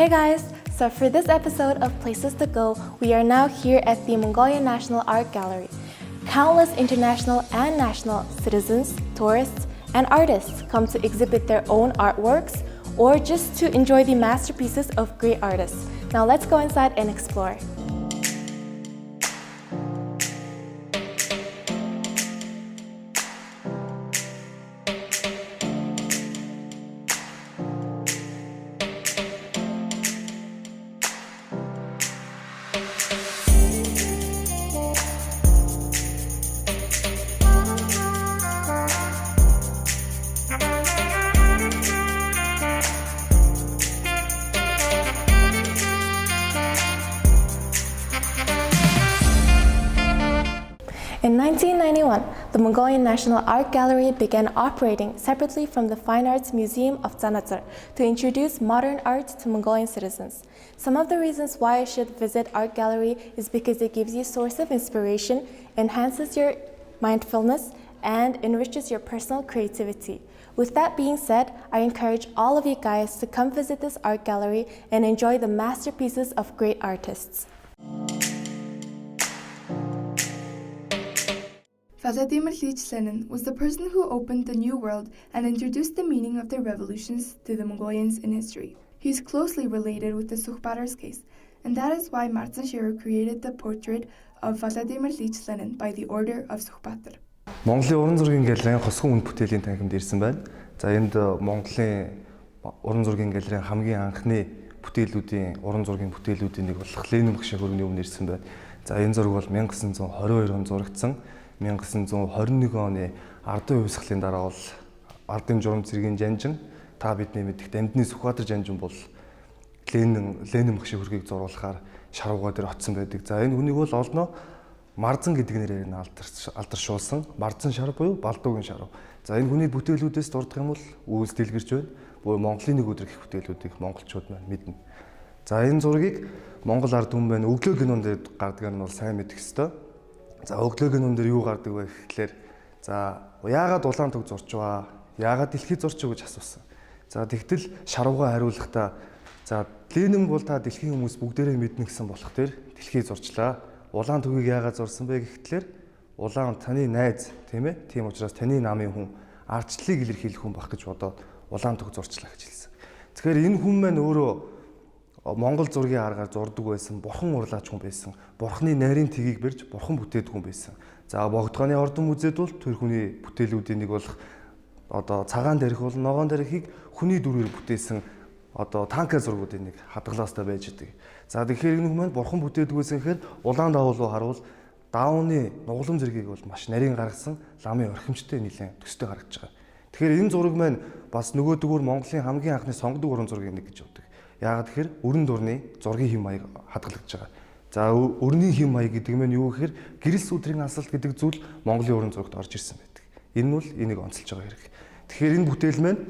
Hey guys! So for this episode of Places to Go, we are now here at the Mongolian National Art Gallery. Countless international and national citizens, tourists, and artists come to exhibit their own artworks or just to enjoy the masterpieces of great artists. Now let's go inside and explore. In 1991, the Mongolian National Art Gallery began operating separately from the Fine Arts Museum of Tsanadzor to introduce modern art to Mongolian citizens. Some of the reasons why I should visit Art Gallery is because it gives you a source of inspiration, enhances your mindfulness, and enriches your personal creativity. With that being said, I encourage all of you guys to come visit this art gallery and enjoy the masterpieces of great artists. Vladimir Ilyich Lenin was the person who opened the New World and introduced the meaning of the revolutions to the Mongolians in history. He is closely related with the Sukhbatars case, and that is why Martin Scherer created the portrait of Vladimir Ilyich Lenin by the order of Sukhbatar. Mongoлийн уран зургийн галерейн хосгон үнд бүтээлийн танхимд ирсэн байна. За энд Монголын уран зургийн галерейн хамгийн анхны бүтээлүүдийн уран зургийн бүтээлүүдийн нэг болох Ленин багшийн хөрөний өмнө ирсэн байна. За энэ зураг бол 1922 онд зурагдсан. 1921 оны ардын хувьсгалын дараа бол ардын журам цэргийн жанжин та бидний мэдих Дамдны Сүхбаатар жанжин бол Ленин багшийн хөргийг зурулахаар шаруугаа дээр очсон байдаг. За энэ хүнийг бол олноо Марзан гэдэг нэрээр нь алдаршуулсан. Марзан шар буюу Балдуугийн шаруу. За энэ хүний бүтээлүүдээс дурдах юм бол үүс дэлгэрч байна. Буюу Монголын нэг өдөр гэх бүтээлүүдийг монголчууд маань мэднэ. За энэ зургийг Монгол ард түмэн байна өглөө кинон дээр гардаг нь бол сайн мэдэх ёстой. За өглөө кинон дээр юу гардаг вэ гэхлээр за яагаад улаан төг зурч байгаа? Яагаад дэлхий зурч юу гэж асуусан. За тэгтэл шаруугаа хариулахдаа за Ленин бол та дэлхийн хүмүүс бүгдээрээ мэднэ гэсэн болох тэр дэлхий зурчлаа. Улаан төгийг яагаад зурсан бэ гэхлээр улаан таны найз тийм ээ. Тийм учраас таны намын хүн ардчлалыг илэрхийлэх хүн байх гэж бодоод улаан төг зурчлаа гэж хэлсэн. Тэгэхээр энэ хүн маань өөрөө Монгол зургийн аргаар зурдаг байсан, бурхан урлаач хүн байсан. Бурханы нарийн тгийг барьж бурхан бүтээдэг хүн байсан. За Богдгооны ордон музейд бол тэр хүний бүтээлүүдийн нэг болох одоо цагаан дээрх бол ногоон дээрхийг хүний дүрээр бүтээсэн одоо танка зургуудын нэг хадгалаастай байж идэг. За тэгэхээр энэ хүмүүс бурхан бүтээдэг байсан гэхээр улаан давуу руу харуул даавны нуглам зэргийг бол маш нарийн гаргасан ламын орхимжтой нэлээд төстэй харагдаж байгаа. Тэгэхээр энэ зураг маань бас нөгөөдгөр Монголын хамгийн анхны сонгодог уран зургийн нэг гэж боддог. Яагаад тэгэхээр өрн дурны зургийн хэм маяг хадгалагдж байгаа. За өрний хэм маяг гэдэг нь юу гэхээр гэрэл сүдрийн асалт гэдэг зүйл Монголын уран зурагт орж ирсэн байдаг. Энэ нь бол энийг онцолж байгаа хэрэг. Тэгэхээр энэ бүтээл маань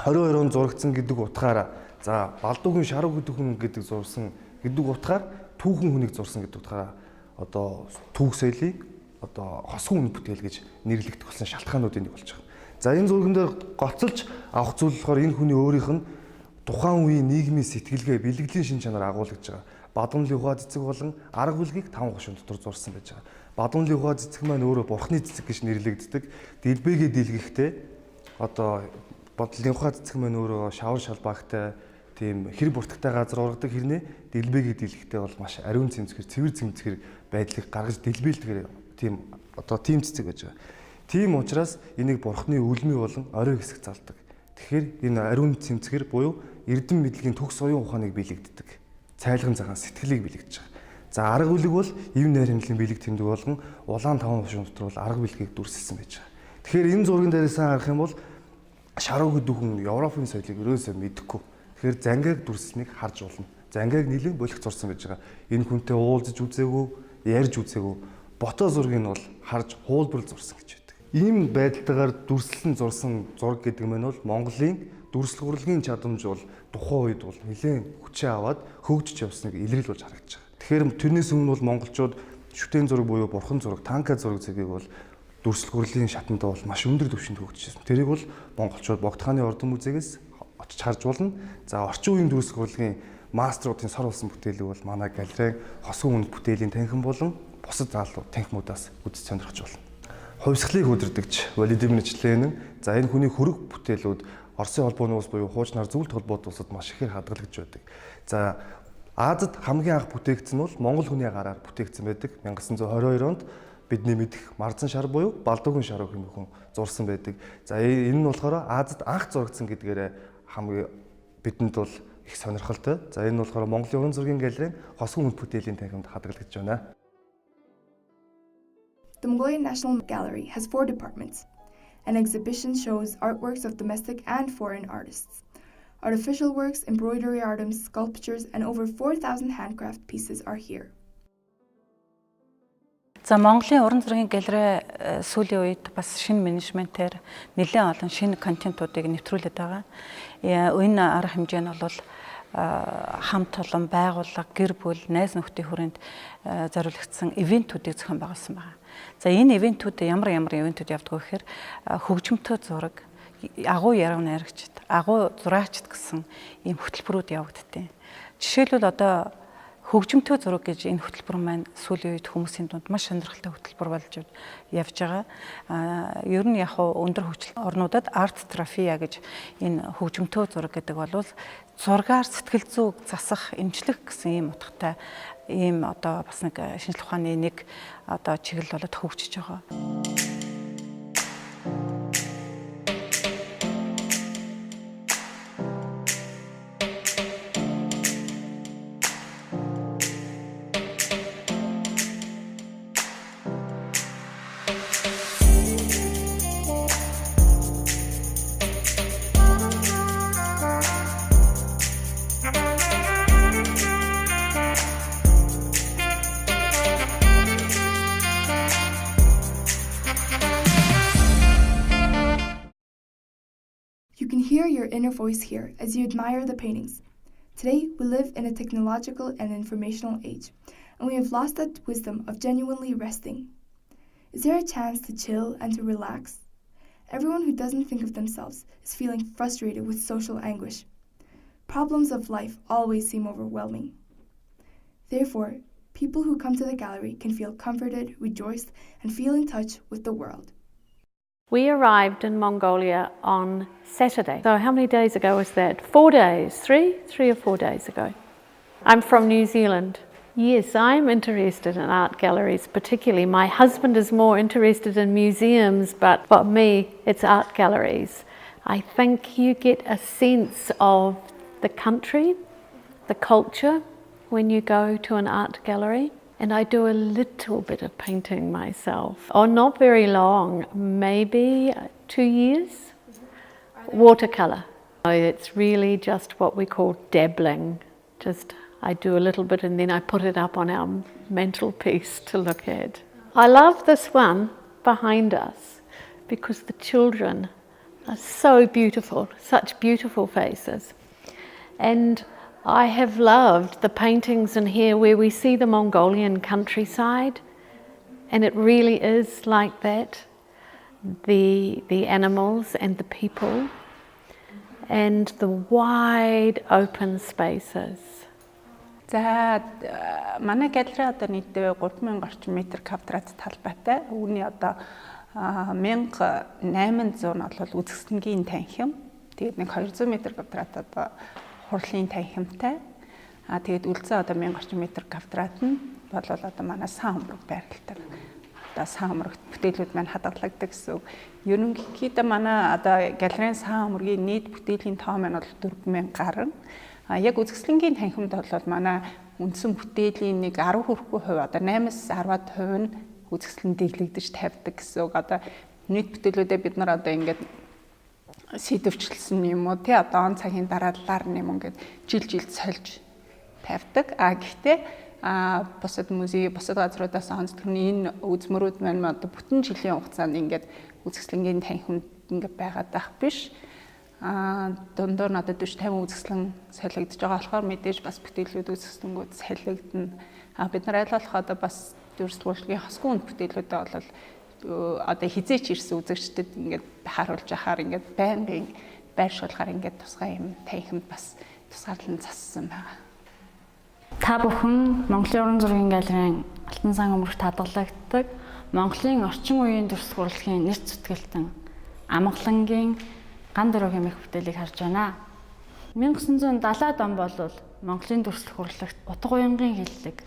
22 он зурагдсан гэдэг утгаараа за Балдуугийн шаруу гэдэг хүн гэдэг зурсан гэдэг утгаар түүхэн хүнийг зурсан гэдэг утгаараа одоо түүх соёлыг одоо хосгон үн бүтээл гэж нэрлэгдэх болсон шалтгаануудын нэг болж байгаа. За энэ зурган дээр гоцолж авах зүйл болохоор энэ хүний өөрийнх нь тухайн үеийн нийгмийн сэтгэлгээ, бэлгэдлийн шин чанар агуулж байгаа. Бадамлын ухаа цэцэг болон арга бүлгийг 5 гошуун дотор зурсан байж байгаа. Бадамлын ухаа цэцэг маань өөрөө бурхны цэцэг гэж нэрлэгддэг. Дэлбэгээ дэлгэхдээ одоо бодлын ухаа цэцэг маань өөрөө шавар шалбаагтай тийм хэр буртагтай газар ургадаг хэрнээ дэлбэгээ дэлгэхдээ бол маш ариун цэмцгэр, цэвэр цэмцгэр байдлыг гаргаж дэлбэлдгээр тийм одоо тийм цэцэг байж байгаа. Тийм учраас энийг бурхны үлмий болон орой хэсэг залдаг. Тэгэхээр энэ ариун цэмцгэр буюу эрдэм мэдлэгийн төгс оюун ухааныг бэлэгддэг. Цайлган цагаан сэтгэлийг бэлэгдэж байгаа. За арга бүлэг бол эв найрамдлын бэлэг тэмдэг болгон улаан таван хушуун дотор бол арга бүлгийг дүрсэлсэн байж байгаа. Тэгэхээр энэ зурган дээрээс харах юм бол шаруу гэдэг хүн Европын соёлыг өрөөсөө мэдэхгүй. Тэгэхээр зангааг дүрсэлнийг харж болно. Зангааг нэлээд болох зурсан байж байгаа. Энэ хүнтэй уулзаж үзээгүй, ярьж үзээгүй. Бото зургийг нь бол харж хуулбарл зурсан гэж байдаг. Ийм байдлаар дүрслэн зурсан зураг гэдэг нь бол Монголын дүрслэх урлагийн чадамж бол тухайн үед бол нэлээд хүчээ аваад хөгжиж явсныг илэрлүүлж харагдаж байгаа. Тэгэхээр тэрнээс өмнө бол монголчууд шүтэн зураг буюу бурхан зураг, танка зураг зэргийг бол дүрслэх урлагийн шатандаа бол маш өндөр түвшинд хөгжижсэн. Тэрийг бол монголчууд Богдхааны ордон музейгээс очиж харж болно. За орчин үеийн дүрслэх урлагийн мастеруудын сор болсон бүтээлүүд бол манай галерейн хосгон үнд бүтээлийн танхим болон бусад заалууд танхимудаас үзэж сонирхож болно. Хувьсгалыг удирдагч Владимир Ленин за энэ хүний хөрөг бүтээлүүд Оросын холбооны улс буюу хуучнаар зөвлөлт холбоот улсад маш ихээр хадгалагдж байдаг. За Азад хамгийн анх бүтээгдсэн нь бол Монгол хүний гараар бүтээгдсэн байдаг. 1922 онд бидний мэдэх Марзан шар буюу Балдуугийн шар хэмээн зурсан байдаг. За энэ нь болохоор Азад анх зурагдсан гэдгээрээ хамгийн бидэнд бол их сонирхолтой. За энэ нь болохоор Монголын уран зургийн галерейн хосгон үнд бүтээлийн танхимд хадгалагдж байна. The Mongolian National Gallery has 4 departments. An exhibition shows artworks of domestic and foreign artists. Artificial works, embroidery items, sculptures, and over 4,000 handcraft pieces are here. За Монголын уран зургийн галерей сүүлийн үед бас шинэ менежментээр нэлээд олон шинэ контентуудыг нэвтрүүлээд байгаа. Энэ арга хэмжээ нь бол хамт олон байгууллага, гэр бүл, найз нөхдийн хүрээнд зориулагдсан ивентүүдийг зохион байгуулсан байна. За энэ ивентүүд ямар ивентүүд явдаг вэ гэхээр хөгжмөнтэй зураг, агуу яруу найрагчд, агуу зураачд гэсэн ийм хөтөлбөрүүд явагдтыг. Жишээлбэл одоо хөгжмөнтэй зураг гэж энэ хөтөлбөр маань сүүлийн үед хүмүүсийн дунд маш сонирхолтой хөтөлбөр болж явж байгаа. Ер нь яг өндөр хөгжил орнуудад арт трофия гэж энэ хөгжмөнтэй зураг гэдэг бол зургаар сэтгэл зүйг засах, эмчлэх гэсэн ийм утгатай ийм одоо бас нэг шинжлэх ухааны нэг одоо чиглэл болоод хөгжиж байгаа. You can hear your inner voice here as you admire the paintings. Today, we live in a technological and informational age, and we have lost that wisdom of genuinely resting. Is there a chance to chill and to relax? Everyone who doesn't think of themselves is feeling frustrated with social anguish. Problems of life always seem overwhelming. Therefore, people who come to the gallery can feel comforted, rejoiced, and feel in touch with the world. We arrived in Mongolia on Saturday. So how many days ago was that? 4 days, three or 4 days ago. I'm from New Zealand. Yes, I'm interested in art galleries particularly. My husband is more interested in museums, but for me, it's art galleries. I think you get a sense of the country, the culture, when you go to an art gallery. And I do a little bit of painting myself. Oh, not very long, maybe 2 years. Watercolour. It's really just what we call dabbling. Just I do a little bit and then I put it up on our mantelpiece to look at. I love this one behind us because the children are so beautiful, such beautiful faces. And I have loved the paintings in here where we see the Mongolian countryside, and it really is like that. The animals and the people and the wide open spaces. За манай галерей одоо нийтдээ 3000 орчим метр квадрат талбайтай. Үүний одоо 1800 нь бол үзэсгэлэнгийн танхим. Тэгээд нэг 200 м квадрат одоо хурлын танхимтай. Тэгээд үлдсэн одоо 1000 орчим метр квадрат нь бол одоо манай сан өмрөг байрлалтай. Одоо сан өмрөгт бүтээлүүд маань хадгалагддаг гэсэн. Ерөнхийдөө манай одоо галерейн сан өмрөгийн нийт бүтээлийн тоо маань бол 4000 гаруй. Яг үзэсгэлэнгийн танхимд бол манай үндсэн бүтээлийн нэг 10 хүрэхгүй хувь одоо 8-аас 10% нь үзэсгэлэн дэглэгдэж тавьдаг гэсэн. Одоо нийт бүтээлүүдээ бид нар одоо ингээд сэдвчлсэн юм уу тий одоо он цагийн дараалалаар нэм ингээд жил сольж тавьдаг. Гэхдээ бусад музей, бусад газруудаас онцлог нь энэ үзмөрүүд маань одоо бүтэн жилийн хугацаанд ингээд үзэсгэлэнгийн танхимд ингээд байгаад байх биш. Дундуур надад 40-50 үзэсгэлэн солигдож байгаа болохоор мэдээж бас бүтээлүүд үзэсгэлэнгүүд солигдно. Бид нар аль болох одоо бас дүрслэгчлийн хосгон үнд бүтээлүүдээ бол одоо хизээч ирсэн үзэгчдэд ингээд харуулж ахаар ингээд байнгын байршуулахаар ингээд тусгай юм танхимд бас тусгаарлан зассан байгаа. Та бүхэн Монголын уран зургийн галерейн Алтан сан өмнөх хадгалагддаг Монголын орчин үеийн дүрслэх урлагийн нэр зүтгэлтэн Амгалангийн ган дөрөгийн мэх бүтээлийг харж байна. 1970-ад он бол Монголын дүрслэх урлагт утга уянгийн хиллэг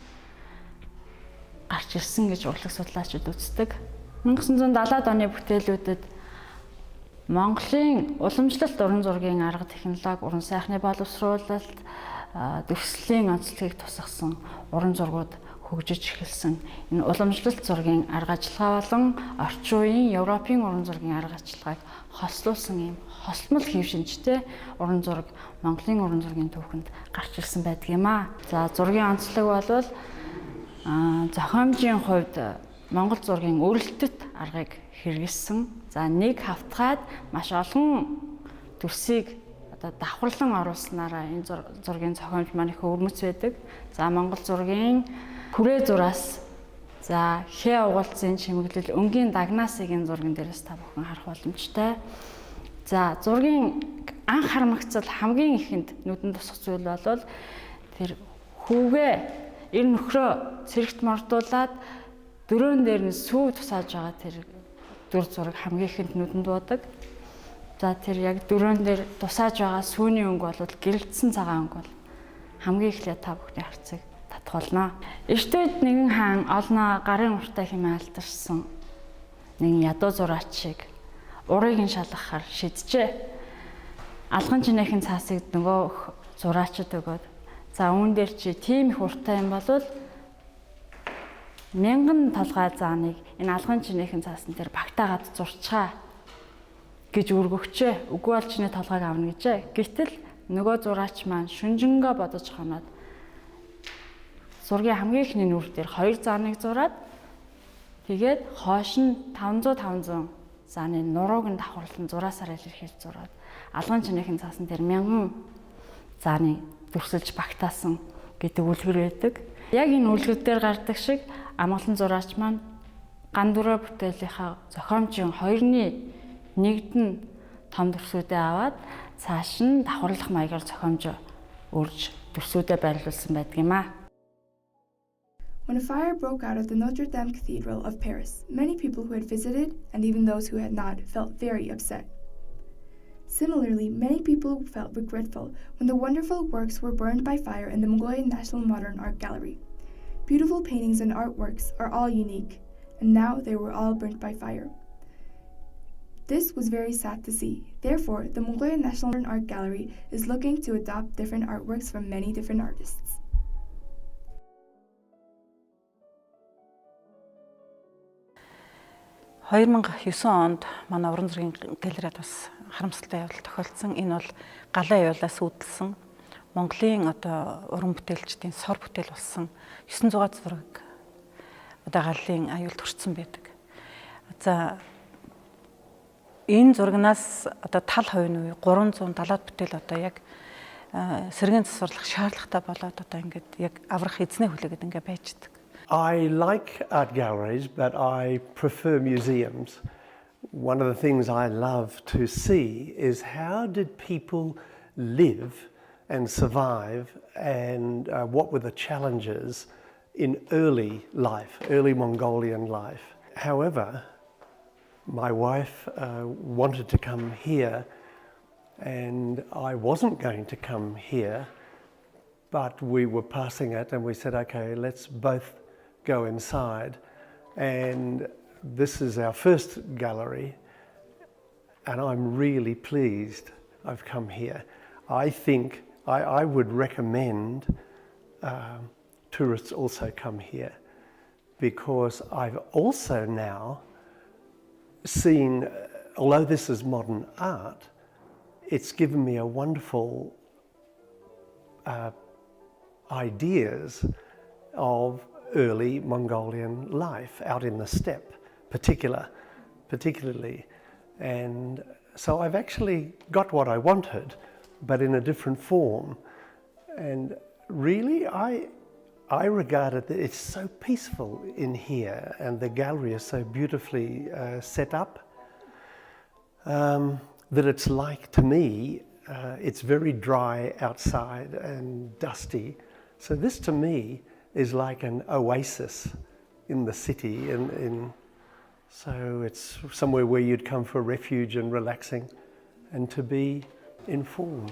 гарч ирсэн гэж урлаг судлаачид үздэг. 1970-ад оны бүтээлүүдэд Монголын уламжлалт уран зургийн арга технологи, уран сайхны боловсруулалт, дүрслэлийн онцлогийг тусгасан уран зургууд хөгжиж эхэлсэн. Энэ уламжлалт зургийн арга ажиллагаа болон орчин үеийн Европын уран зургийн арга ажиллагааг хослуулсан юм хослмол хэв шинжтэй уран зураг Монголын уран зургийн түүхэнд гарч ирсэн байдаг юм аа. За зургийн онцлог бол зохиомжийн хувьд Монгол зургийн өрөлтөт аргыг хэрэгэлсэн. За нэг хавтгаад маш олон дүрсийг давхарлан оруулснараа энэ зургийн зохиомж маань их өвөрмөц байдаг. За Монгол зургийн хүрээ зураас за хээ угалцын чимэглэл өнгийн дагнасыг энэ зурган дээрээс та бүхэн харах боломжтой. За зургийн анх хармагцал хамгийн ихэнд нүдэнд тусах зүйл бол тэр хүүгээ эр нөхрөө цэрэгт мордуулаад дөрөөн дээр нь сүү тусааж байгаа тэр дүр зураг хамгийн ихэнд нүдэнд буудаг. За тэр яг дөрөөн дээр тусааж байгаа сүүний өнгө бол гэрэлтсэн цагаан өнгө бол хамгийн эхлээд та бүхний харцыг татгуулна. Эрт үед нэгэн хаан олноо гарын уртаа хэмээн алдарсан нэгэн ядуу зураачийг урыг нь шалгахаар шийджээ. Алган чинээхэн цаасыг нөгөө зураачид өгөөд за үүн дээр чи тийм их уртаа юм бол 1000 толгой зааныг энэ алган чинээхэн цаасан дээр багтаагаад зурчгаа гэж өргөгчээ. Үгүй бол чиний толгойг авна гэжээ. Гэтэл нөгөө зураач маань шүнжэнгөө бодож ханаад зургийн хамгийн ихний нүр дээр 2 зааныг зураад тэгээд хоош нь 500 зааны нурууг нь давхарлан зураасаар илэрхийлж зураад алган чинээхэн цаасан дээр 1000 зааны дүрсэлж багтаасан гэдэг үлгэр байдаг. Яг энэ үлгэр дээр гардаг шиг амгалан зураач маань ган дүрээ бүтээлийнхаа зохиомжийн 2-ны нэгд нь том дүрсүүдээ аваад цааш нь давхарлах маягаар зохиомжоо өөрж дүрсүүдээ байрлуулсан байдаг юм аа. When a fire broke out at the Notre Dame Cathedral of Paris, many people who had visited, and even those who had not, felt very upset. Similarly, many people felt regretful when the wonderful works were burned by fire in the Mongolian National Modern Art Gallery. Beautiful paintings and artworks are all unique, and now they were all burnt by fire. This was very sad to see. Therefore, the Mongolian National Art Gallery is looking to adopt different artworks from many different artists. In 2009 онд манай уран зургийн галерейд бас харамсалтай явдал тохиолдсон. Энэ бол галаа явуулаас үүдэлсэн Монголын уран бүтээлчдийн сор бүтээл болсон 900 зураг галын аюулд хүрсэн байдаг. За энэ зурагнаас тал хувийн үе 370-аад бүтээл яг сэргийн засварлах шаардлагатай болоод ингээд яг аврах эзнээ хүлээгээд ингээд байждаг. I like art galleries, but I prefer museums. One of the things I love to see is how did people live and survive, and what were the challenges in early life, early Mongolian life. However, my wife wanted to come here, and I wasn't going to come here, but we were passing it and we said, okay, let's both go inside. And this is our first gallery, and I'm really pleased I've come here. I think I would recommend tourists also come here, because I've also now seen, although this is modern art, it's given me a wonderful ideas of early Mongolian life out in the steppe, particularly. And so I've actually got what I wanted, but in a different form. And really, I regard it that it's so peaceful in here, and the gallery is so beautifully set up, that it's like, to me, it's very dry outside and dusty, So this to me is like an oasis in the city, so it's somewhere where you'd come for refuge and relaxing and to be informed.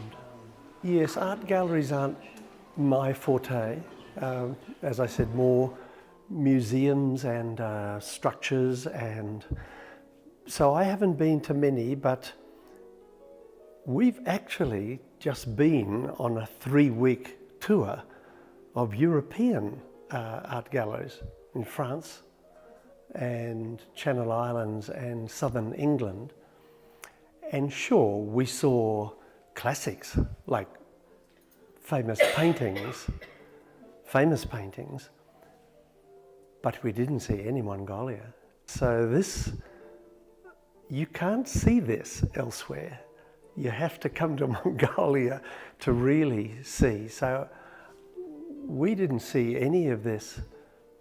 Yes, art galleries aren't my forte. As I said, more museums and structures, and so I haven't been to many, but we've actually just been on a 3-week tour of European art galleries in France and Channel Islands and southern England. And sure, we saw classics like famous paintings, but we didn't see any Mongolia. So this, you can't see this elsewhere. You have to come to Mongolia to really see. So we didn't see any of this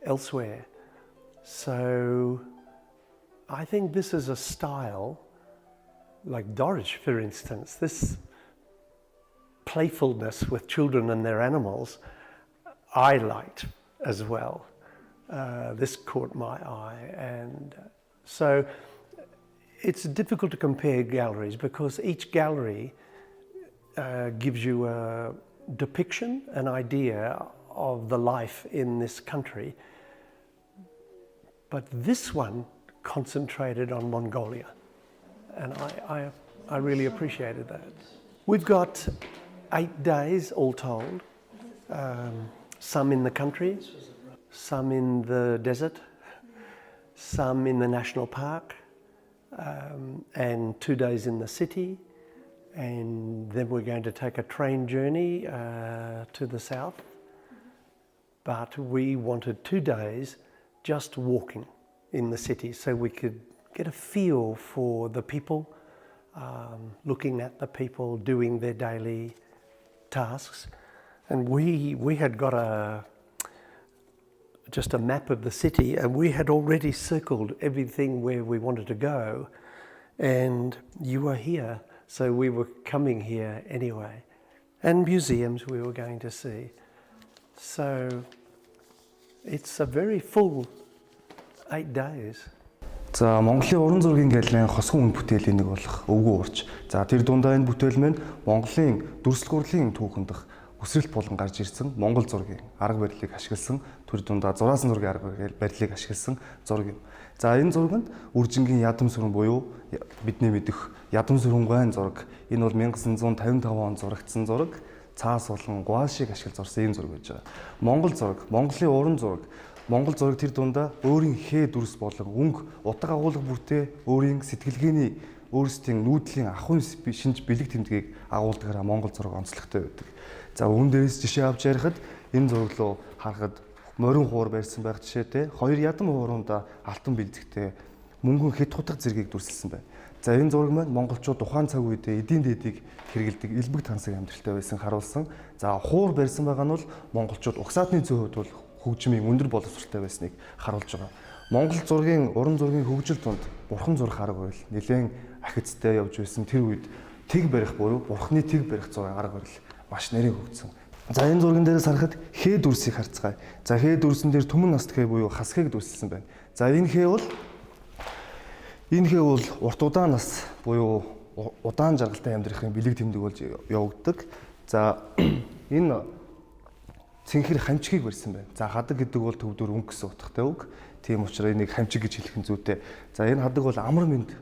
elsewhere. So I think this is a style, like Dorich, for instance, this playfulness with children and their animals, I liked as well. This caught my eye, and so it's difficult to compare galleries because each gallery gives you a depiction, an idea of the life in this country. But this one concentrated on Mongolia, and I really appreciated that. We've got 8 days all told, some in the country, some in the desert, some in the national park, and 2 days in the city, and then we're going to take a train journey to the south. But we wanted 2 days just walking in the city so we could get a feel for the people, looking at the people doing their daily tasks. And we had got just a map of the city, and we had already circled everything where we wanted to go, and you were here, so we were coming here anyway. And museums we were going to see. So it's a very full 8 days. За Монголын уран зургийн галерейн хосгон үн бүтээлийн нэг болох өвгөө урч. За тэр дундаа энэ бүтээл маань Монголын дүрслэг урлын түүхэнд дах өсрэлт болон гарч ирсэн Монгол зургийн арга барилыг ашигласан тэр дундаа зураасан зургийн арга барилыг ашигласан зураг юм. За энэ зурганд үржингийн ядам сүрэн буюу бидний мэдэх ядам сүрэн гуайн зураг. Энэ бол 1955 он зурагдсан зураг. Цаас болон гуашийг ашиглаж зурсан ийм зураг байж байгаа. Монгол зураг, Монголын уран зураг. Монгол зураг тэр дундаа өөрийн хээ дүрс болон өнгө утга агуулга бүртээ өөрийн сэтгэлгээний өөрсдийн нүүдлийн ахуйн шинж бэлэг тэмдгийг агуулдагаараа Монгол зураг онцлогтой байдаг. За үүн дээрээс жишээ авч ярихад энэ зураг руу харахад морин хуур барьсан байх жишээтэй 2 ядам хууруундаа алтан бэлзэгтэй мөнгөн хэд хутга зэргийг дүрсэлсэн байна. За энэ зураг маань монголчууд тухайн цаг үедээ эдийн дээдийг хэрэгэлдэг элбэг тансаг амьдралтай байсан харуулсан. За хуур барьсан байгаа нь бол монголчууд угсаатны зүйн хувьд бол хөгжмийн өндөр боловсролтой байсныг харуулж байгаа. Монгол зургийн уран зургийн хөгжил тунд бурхан зурх арга барил нэлээд ахицтай явж байсан тэр үед тэг барих буюу бурханы тэг барих зургийн арга барил маш нарийн хөгжсөн. За энэ зурган дээрээс харахад хээ дүрсийг харцгаая. За хээ дүрсэн дээр түмэн наст хээ буюу хасхыг дүрсэлсэн байна. За энэ хээ бол урт удаан нас буюу удаан жаргалтай амьдрахын бэлэг тэмдэг болж явагддаг. За энэ цэнхэр хамчгийг барьсан байна. За хадаг гэдэг бол төвдөр өнгө гэсэн утгатай үг. Тийм учраас энийг хамчиг гэж хэлэх нь зүйтэй. За энэ хадаг бол амар мэд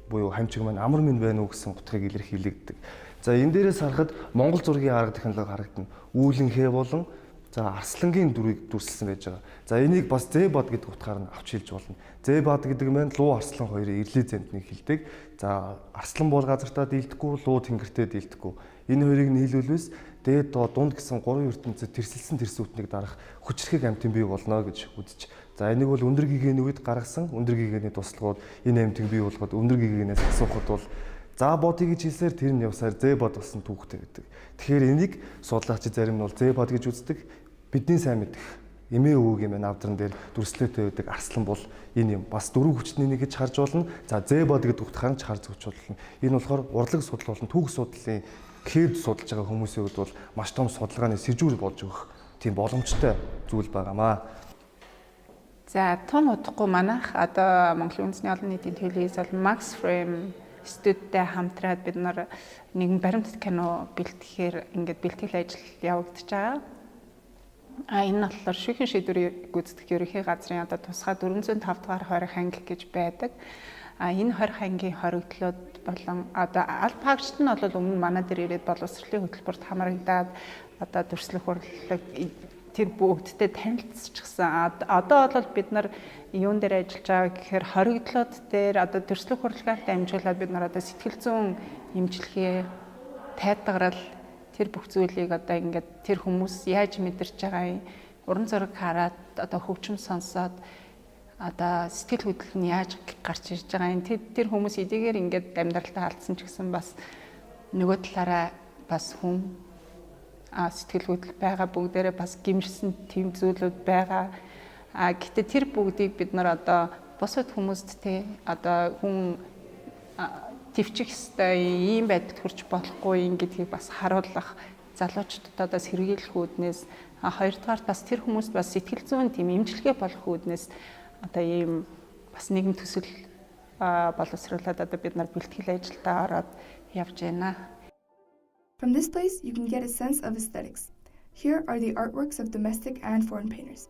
буюу хамчиг маань амар мэд байна уу гэсэн утгыг илэрхийлэгддэг. За энэ дээрээс харахад Монгол зургийн арга технологи харагдана. Үүлэн хээ болон за арслангийн дүрийг дүрсэлсэн байж байгаа. За энийг бас зэбад гэдэг утгаар нь авч хэлж болно. Зэбад гэдэг нь луу арслан хоёрын ирлээ зэнтнийг хэлдэг. За арслан бол газартаа дийлдэхгүй, луу тэнгэртээ дийлдэхгүй. Энэ хоёрыг нийлүүлвэс дээд дунд гэсэн 3 ертөнцөд тэрсэлсэн тэрсүүднийг дарах хүчрхэг амьтан бий болно гэж үзэж. За энийг бол өндөр гэгээний үед гаргасан өндөр гэгээний туслахууд энэ амьтан бий болгоод өндөр гэгээнээс асуухад бол за бодъё гэж хэлсээр тэр нь явсаар зэбод болсон түүхтэй гэдэг. Тэгэхээр энийг судлаачид зарим нь бол зэбод гэж үздэг. Бидний сайн мэдэх эмээ өвөгийн мэн авдран дээр дүрслэлтэй байдаг арслан бол энэ юм. Бас дөрвөн хүчний нэг гэж харж болно. За зэбод гэдэг утгаар нь ч харж зөвч болно. Энэ болохоор урлаг судлал болон түүх судлалын КЭД судалж байгаа хүмүүсийн хувьд бол маш том судалгааны сэжүүр болж өгөх тийм боломжтой зүйл байгаамаа. За тун удахгүй манайх одоо Монголын үндэсний олон нийтийн телевиз бол Max Frame студидтэй хамтраад бид нар нэгэн баримтат кино бэлтгэхээр ингээд бэлтгэл ажил явагдаж байгаа. Энэ нь болохоор шүүхийн шийдвэрийг гүйцэтгэх ерөнхий газрын одоо тусгай 405 дугаар хорих анги гэж байдаг. Энэ хорих ангийн хоригдлууд болон одоо аль паагчт нь бол өмнө манай дээр ирээд боловсролын хөтөлбөрт хамрагдаад одоо төрслөх урлаг тэр бүгдтэй танилцчихсан. Одоо бол бид нар юун дээр ажиллаж байгаа гэхээр хоригдлууд дээр одоо төрслөх урлагаар дамжуулаад бид нар одоо сэтгэл зүйн эмчилгээ, тайдгарал тэр бүх зүйлийг одоо ингээд тэр хүмүүс яаж мэдэрч байгаа юм, уран зураг хараад одоо хөгжим сонсоод одоо сэтгэл хөдлөл нь яаж гарч ирж байгаа юм, тэр хүмүүс эдгээр ингээд амьдралтаа алдсан ч гэсэн бас нөгөө талаараа бас хүн сэтгэл хөдлөл байгаа, бүгдээрээ бас гимшсэн тийм зүйлүүд байгаа. Гэтэ тэр бүгдийг бид нар одоо бусад хүмүүст те одоо хүн төвчих ёстой ийм байдалд хүрч болохгүй юм гэдгийг бас харуулах, залуучуудаас сэргийлэх үүднээс хоёрдугаар бас тэр хүмүүст бас сэтгэл зүйн тийм эмчилгээ болох үүднээс одоо ийм бас нэгэн төсөл боловсруулаад одоо бид нар бэлтгэл ажилдаа ороод явж байна. From this place, you can get a sense of aesthetics. Here are the artworks of domestic and foreign painters.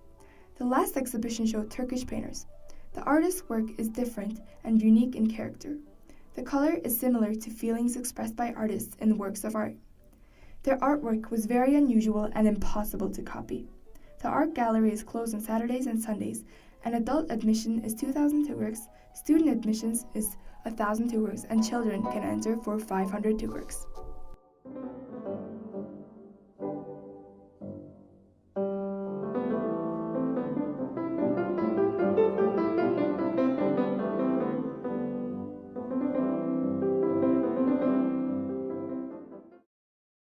The last exhibition showed Turkish painters. The artist's work is different and unique in character. The color is similar to feelings expressed by artists in works of art. Their artwork was very unusual and impossible to copy. The art gallery is closed on Saturdays and Sundays, and adult admission is 2,000 tugreks, student admissions is 1,000 tugreks, and children can enter for 500 tugreks.